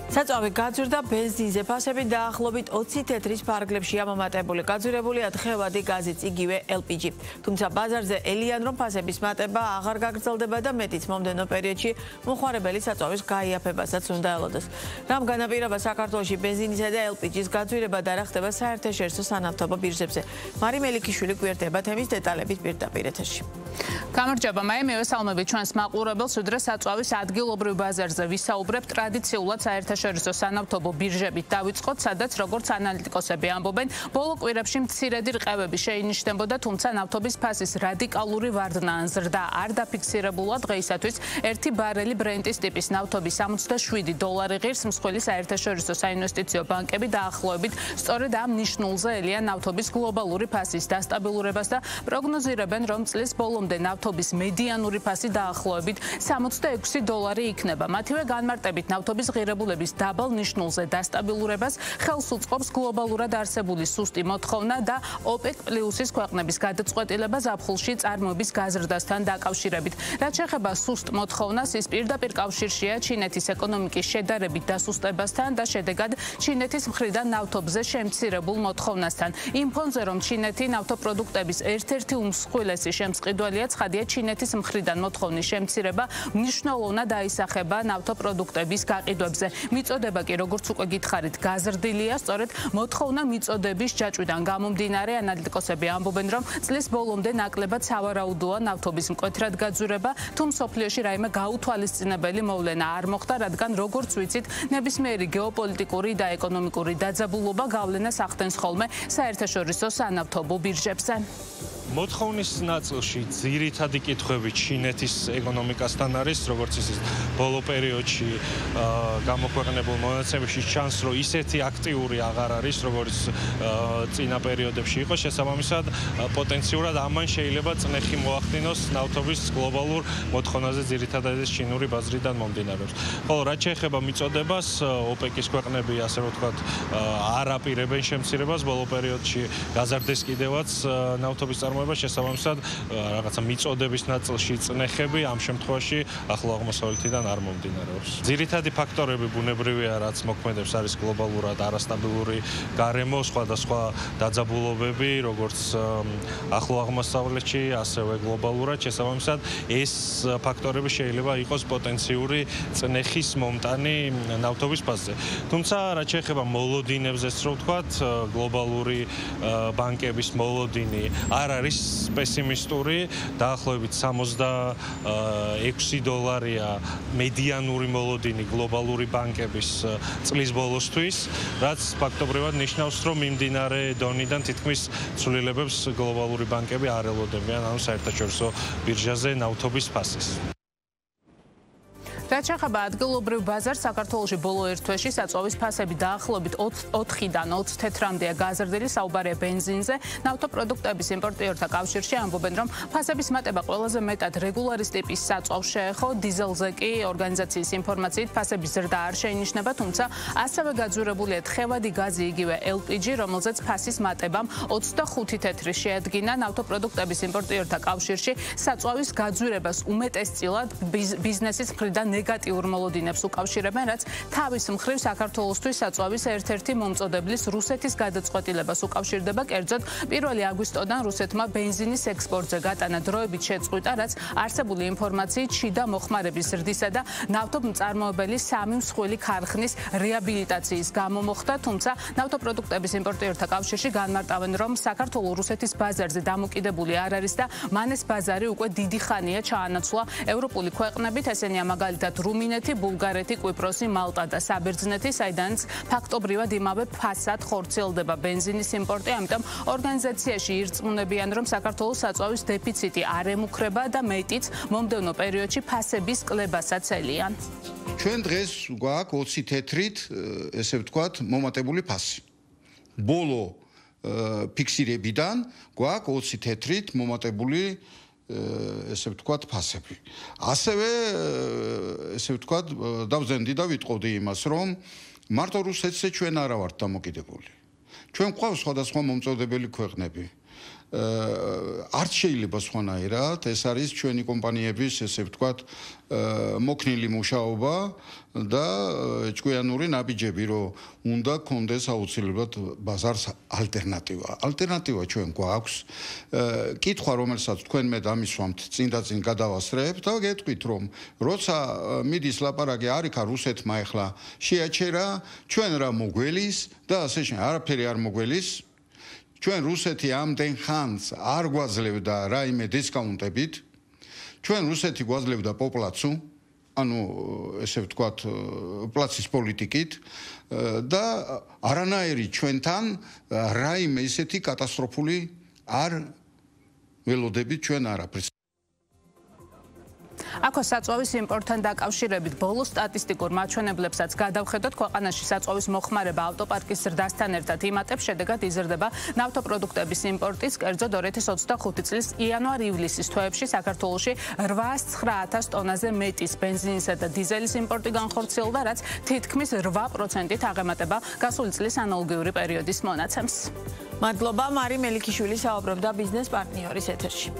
საწვავი გაძვირდა ბენზინზე, ფასები დაახლოებით 20 თეთრის ფარგლებში ამომატებული. გაძვირებულია თხევადი გაზიც, იგივე LPG. თუმცა ბაზარზე ელიან, რომ ფასების მატება აღარ გაგრძელდება და მეტიც მომდევნო პერიოდში მოხმარებელი საწვავის გაიაფებასაც უნდა ელოდეს. რამ განაპირობა საქართველოში ბენზინისა და LPG-ის გაძვირება და რა ხდება საერთაშორისო სანავთობო ბირჟებზე. მარი მელიქიშვილი გვერდება თემის დეტალებით პირდაპირ ეთერში. გამარჯობა, მევესალმები ჩვენს მაყურებელს, უდრე საწვავის ადგილობრივ ბაზარზე ვისაუბრებთ. ტრადიციულად საერთაშორისო სანავთობო ბირჟებით დავიწყოთ, სადაც როგორც ანალიტიკოსები ამბობენ, ბოლო კვირებში მცირედი რყევები შეინიშნებოდა, თუმცა ნავთობის ფასის რადიკალური ვარდნა ან ზრდა არ დაფიქსირებულა. დღეისათვის 1 ბარელი ბრენტის ტიპის ნავთობის $67 ღირს, მსხვილი საერთაშორისო საინვესტიციო ბანკები დაახლოებით სწორედ ამ ნიშნულზე ელიან ნავთობის გლობალური ფასის დასტაბილურებას და პროგნოზირებენ, რომ წლის ბოლომდე ნავთობის მედიანური ფასი დაახლოებით $66 იქნება. მათივე განმარტებით ნავთობის ღირებულების დაბალ ნიშნულზე დასტაბილურებას ხელს უწყობს გლობალურად არსებული სუსტი მოთხოვნა და OPEC+-ის ქვეყნების გადაწყვეტილება ზაფხულში წარმოების გაზრდასთან დაკავშირებით. რაც შეეხება სუსტ მოთხოვნას, ის პირდაპირ კავშირშია ჩინეთის ეკონომიკის შედარებით დასუსტებასთან და შედეგად ჩინეთის მხრიდან ნავთობზე შემცირებულ მოთხოვნასთან. იმ ფონზე, რომ ჩინეთი ნავთობპროდუქტების ერთ-ერთი უმსხვილესი შემწყიდველია, ცხადია ჩინეთის მხრიდან მოთხოვნის შემცირება მნიშვნელოვნად აისახება ნავთობპროდუქტების გაყიდვებზე. მიწოდება კი, როგორც უკვე გითხარით, გაზრდილია, სწორედ მოთხოვნა მიწოდების ჯაჭვიდან გამომდინარე, ანალიტიკოსები ამბობენ, რომ წლის ბოლომდე ნაკლებად სავარაუდოა ნავთობის მკვეთრად გაძვირება, თუ მსოფლიოში რაიმე გაუთვალისწინებელი მოვლენა არ მოხდა, რადგან როგორც ვიცით, ნებისმიერი გეოპოლიტიკური და ეკონომიკური დაძაბულობა გავლენას ახდენს ხოლმე საერთაშორისო სანავთობო ბირჟებზე. მოთხოვნის ნაწილში ძირითადი კითხვები ჩინეთის ეკონომიკასთან არის, როგორც ისიც ბოლო პერიოდში გამოქვეყნებულ მონაცემებში ჩანს, რომ ისეთი აქტიური აღარ არის, როგორც წინა პერიოდებში იყო. შესაბამისად, პოტენციურად ამან შეიძლება წნეხი მოახდინოს ნავთობის გლობალურ მოთხოვნაზე, ძირითადად ეს ჩინური ბაზრიდან მომდინარეობს. ხოლო რაც შეეხება მიწოდებას, OPEC-ის ქვეყნები, ასე ვთქვათ, არ აპირებენ შემცირებას, ბოლო პერიოდში გაზარდეს კიდევაც ნავთობის შესაბამისად, რაღაცა მიწოდების ნაწილში წნეხები ამ შემთხვევაში ახლო აღმოსავლეთიდან არ მომდინარეობს. ძირითადი ფაქტორები ბუნებრივია, რაც მოქმედებს, არის გლობალურად არასტაბილური გარემო, სხვადასხვა დაძაბულობები, როგორც ახლო აღმოსავლეთში, ასევე გლობალურად. შესაბამისად, ეს ფაქტორები შეიძლება იყოს პოტენციური წნეხის მომტანი ნავთობის ფასზე. თუმცა, რაც შეეხება მოლოდინებზეც, რო ვთქვათ, გლობალური ბანკების მოლოდინი არ არის პესიმისტური, დაახლოებით $66 მედიანური მოლოდინი გლობალური ბანკების წლის ბოლოსთვის, რაც ფაქტობრივად ნიშნავს, რომ მიმდინარე დონიდან თითქმის ცვლილებებს გლობალური ბანკები არ ელოდებიან, ანუ საერთაშორისო ბირჟაზე ნავთობის ფასის. რაც შეეხება ადგილობრივ ბაზარს, საქართველოში ბოლო ერთ თვეში საწვავის ფასები დაახლოებით 4-დან 20 თეთრამდეა გაზრდილი, საუბარია ბენზინზე. ნავთობპროდუქტების იმპორტიორთა კავშირში ამბობენ, რომ ფასების მატება ყველაზე მეტად რეგულარის ტიპის საწვავს შეეხო, დიზელზე კი ორგანიზაციის ინფორმაციით ფასების ზრდა არ შეინიშნება, თუმცა ასევე გაძვირებულია თხევადი გაზი, იგივე LPG, რომელზეც ფასის მატებამ 25 თეთრი შეადგინა. ნავთობპროდუქტების იმპორტიორთა კავშირში საწვავის გაძვირებას უმეტესწილად ბიზნესის მხრიდან ნეგატიურ მოლოდინებს უკავშირებენ, რაც თავის მხრივ საქართველოსთვის საწვავის ერთ-ერთი მომწოდებლის რუსეთის გადაწყვეტილებას უკავშირდება. კერძოდ, 1 აგვისტოდან რუსეთმა ბენზინის ექსპორტზე გატანა დროებით შეწყვიტა, რაც არსებული ინფორმაციით შიდა მოხმარების ზრდისა და ნავთობმწარმოებელი 3 მსხვილი ქარხნის რეაბილიტაციის გამო მოხდა, თუმცა ნავთობპროდუქტების იმპორტიორთა კავშირში განმარტავენ, რომ საქართველოს რუსეთის ბაზარზე დამოკიდებული არ არის და მან ეს ბაზარი უკვე დიდი ხანია ჩაანაცვლა ევროპული ქვეყნებით, ესენია მაგალითად რუმინეთი, ბულგარეთი, კვიპროსი, მალტა და საბერძნეთი, საიდანაც ფაქტობრივად იმავე ფასად ხორციელდება ბენზინის იმპორტი, ამიტომ ორგანიზაციაში ირწმუნებიან, რომ საქართველოს საწვავის დეფიციტი არ ემუქრება და მეტიც მომდევნო პერიოდში ფასების კლებასაც ელიან. ჩვენ დღეს გვაქვს 20 თეთრით, ესე ვთქვათ, მომატებული ფასი. ბოლო ფიქსირებიდან გვაქვს 20 თეთრით მომატებული ესე ვთქვათ ფასები. ასევე ესე ვთქვათ დავზენდი და ვიტყოდი იმას, რომ მარტო რუსეთზე ჩვენ არა ვართ დამოკიდებული. ჩვენ გვყავს სხვადასხვა მომწოდებელი ქვეყნები. არც შეიძლება სხვანაირად, ეს არის ჩვენი კომპანიების, ესე ვთქვათ, მოქნილი მუშაობა და ჭკვიანური ნაბიჯები, რომ უნდა გქონდეს აუცილებლად ბაზარს ალტერნატივა. ალტერნატივა ჩვენ გვაქვს. კითხვა, რომელსაც თქვენ მე დამისვამთ, წინ და წინ გადავასწრებთ და გეტყვით, რომ როცა მიდის ლაპარაკი არიქა რუსეთმა ახლა შეაჩერა, ჩვენ რა მოგველის და ასე შემდეგ, არაფერი არ მოგველის. ჩვენ რუსეთი ამდენ ხანს არ გვაძლევდა რაიმე დისკაუნტებით. ჩვენ რუსეთი გვაძლევდა პოპლაცუ, ანუ ესე ვთქვათ, პლაცის პოლიტიკით და არანაირი ჩვენთან რაიმე ისეთი კატასტროფული არ ველოდებით ჩვენ არაფერს. აქ საწვავის იმპორტთან დაკავშირებით ბოლო სტატისტიკურ მაჩვენებლებსაც გადავხედოთ. ქვეყანაში საწვავის მოხმარება ავტოპარკის ზრდასთან ერთად იმატებს, შედეგად იზრდება ნავთობპროდუქტების იმპორტიც. კერძოდ 2025 წლის იანვარ-ივლისის თვეებში საქართველოში 809,000 ტონაზე მეტის ბენზინისა და დიზელის იმპორტი განხორციელდა, რაც თითქმის 8%-ით აღემატება გასული წლის ანალოგიური პერიოდის მონაცემს. მადლობა, მარი მელიქიშვილი საუბრობდა ბიზნეს პარტნიორის ეთერში.